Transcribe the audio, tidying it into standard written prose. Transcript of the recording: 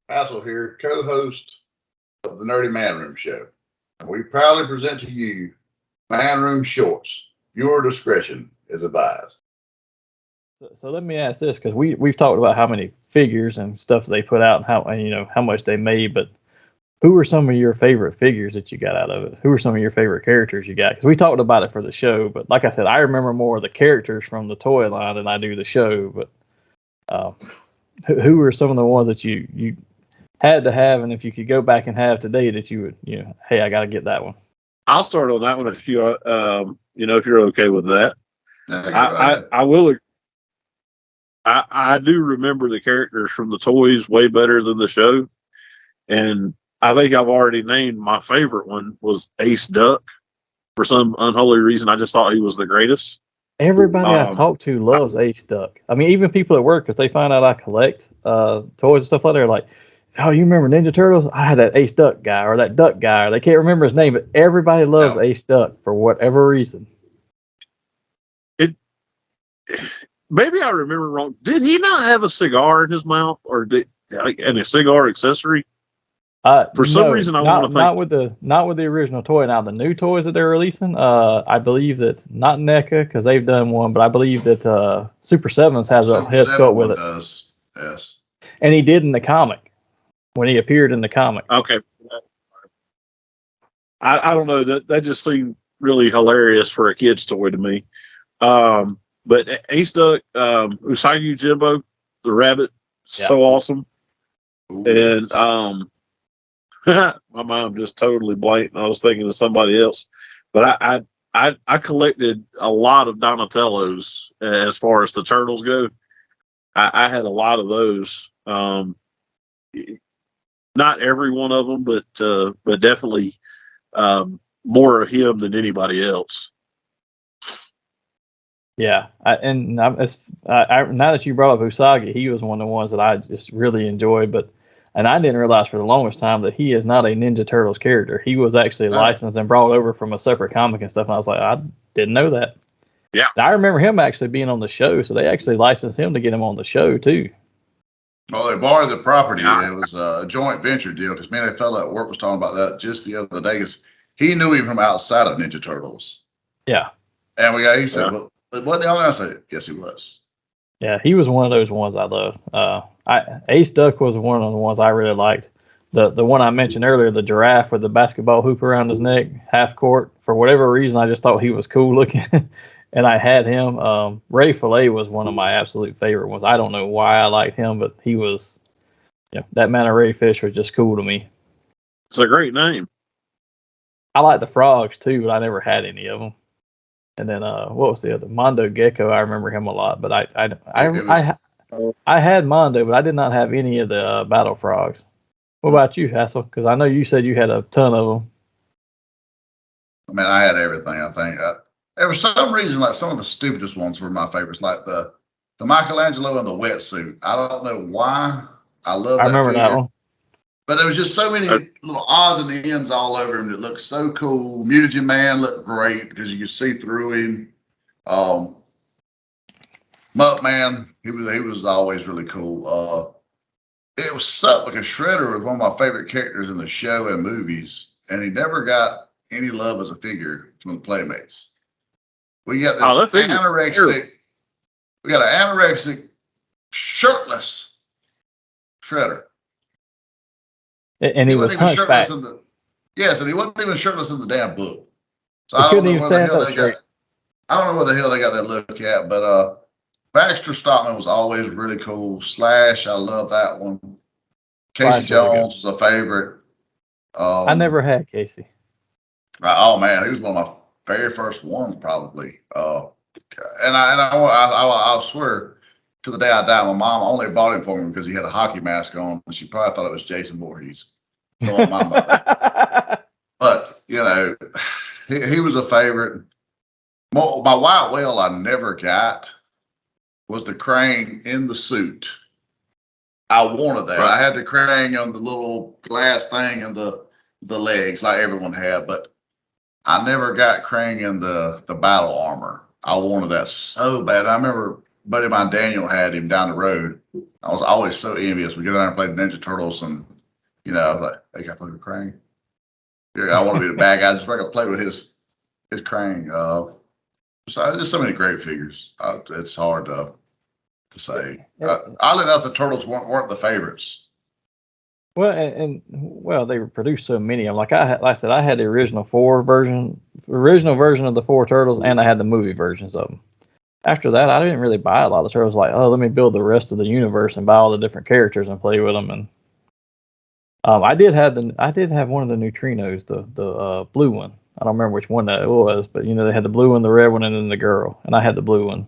Hassel here, co-host of the Nerdy Man Room Show. We proudly present to you Man Room Shorts. Your discretion is advised. So let me ask this, because we've talked about how many figures and stuff they put out and how much they made, but who were some of your favorite figures that you got out of it? Who were some of your favorite characters you got? Because we talked about it for the show, but like I said, I remember more of the characters from the toy line than I do the show. But uh, who were some of the ones that you had to have, and if you could go back and have today, that you would, hey, I got to get that one. I'll start on that one if if you're okay with that. I will. I do remember the characters from the toys way better than the show, and I think I've already named my favorite one was Ace Duck. For some unholy reason, I just thought he was the greatest. Everybody I talk to loves Ace Duck. I mean, even people at work, if they find out I collect toys and stuff like that, they're like, "Oh, you remember Ninja Turtles? I had that Ace Duck guy or that Duck guy." Or they can't remember his name, but everybody loves Ace Duck for whatever reason. Maybe I remember wrong. Did he not have a cigar in his mouth, and a cigar accessory? For some reason, I want to think not with the original toy. Now the new toys that they're releasing, I believe that not NECA because they've done one, but I believe that Super Sevens has a head sculpt with it. Does. Yes, and he did in the comic when he appeared in the comic. Okay, I don't know, that just seemed really hilarious for a kid's toy to me. But Ace Duck, Usagi Jimbo, the rabbit, so awesome. Ooh, and my mom just totally blanked. I was thinking of somebody else, but I collected a lot of Donatellos as far as the turtles go. I had a lot of those. Not every one of them, but definitely more of him than anybody else. Yeah, now that you brought up Usagi, he was one of the ones that I just really enjoyed. And I didn't realize for the longest time that he is not a Ninja Turtles character. He was actually licensed and brought over from a separate comic and stuff. And I was like, I didn't know that. Yeah, and I remember him actually being on the show, so they actually licensed him to get him on the show too. Well, they borrowed the property. Yeah. It was a joint venture deal because me and a fellow at work was talking about that just the other day. Because he knew him from outside of Ninja Turtles. Yeah, and he said, "Well, what the other?" I said, "Yes, he was." Yeah, he was one of those ones I loved. Ace Duck was one of the ones I really liked. The one I mentioned earlier, the giraffe with the basketball hoop around his neck, half court. For whatever reason, I just thought he was cool looking, and I had him. Ray Fillet was one of my absolute favorite ones. I don't know why I liked him, but he was, that man of Ray Fish was just cool to me. It's a great name. I like the frogs too, but I never had any of them. And then what was the other? Mondo Gecko. I remember him a lot, but I had Mondo, but I did not have any of the Battle Frogs. What about you, Hassel? Because I know you said you had a ton of them. I mean, I had everything. I think there was some reason like some of the stupidest ones were my favorites, like the Michelangelo and the wetsuit. I don't know why. I love that. I remember that one. But there was just so many little odds and ends all over him that looked so cool. Mutagen Man looked great because you could see through him. Mutt Man, he was always really cool. It was something because Shredder was one of my favorite characters in the show and movies, and he never got any love as a figure from the Playmates. We got this anorexic. We got an anorexic, shirtless Shredder. And he was hunchback. Yes, and he wasn't even shirtless in the damn book. So I don't know where the hell they got that look at. But Baxter Stockman was always really cool. Slash, I love that one. Casey Jones was a favorite. I never had Casey. Oh man, he was one of my very first ones, probably. And I swear to the day I die, my mom only bought him for me because he had a hockey mask on, and she probably thought it was Jason Voorhees. Knowing my mother. But he was a favorite. My white whale I never got was the Crane in the suit. I wanted that. Right. I had the Crane on the little glass thing and the legs like everyone had, but I never got Krang in the battle armor. I wanted that so bad. I remember buddy of mine, Daniel, had him down the road. I was always so envious. We go down and play the Ninja Turtles, and I was like, "Hey, can I play with Krang? Yeah, I want to be the bad guy. Just like I play with his Krang." So there's so many great figures. It's hard to say. Oddly enough, the Turtles weren't the favorites. Well, and they produced so many. Like I said, I had the original version of the 4 Turtles, and I had the movie versions of them. After that, I didn't really buy a lot of Turtles. Like, oh, let me build the rest of the universe and buy all the different characters and play with them. And I did have one of the neutrinos, the blue one. I don't remember which one that it was, but they had the blue one, the red one, and then the girl. And I had the blue one.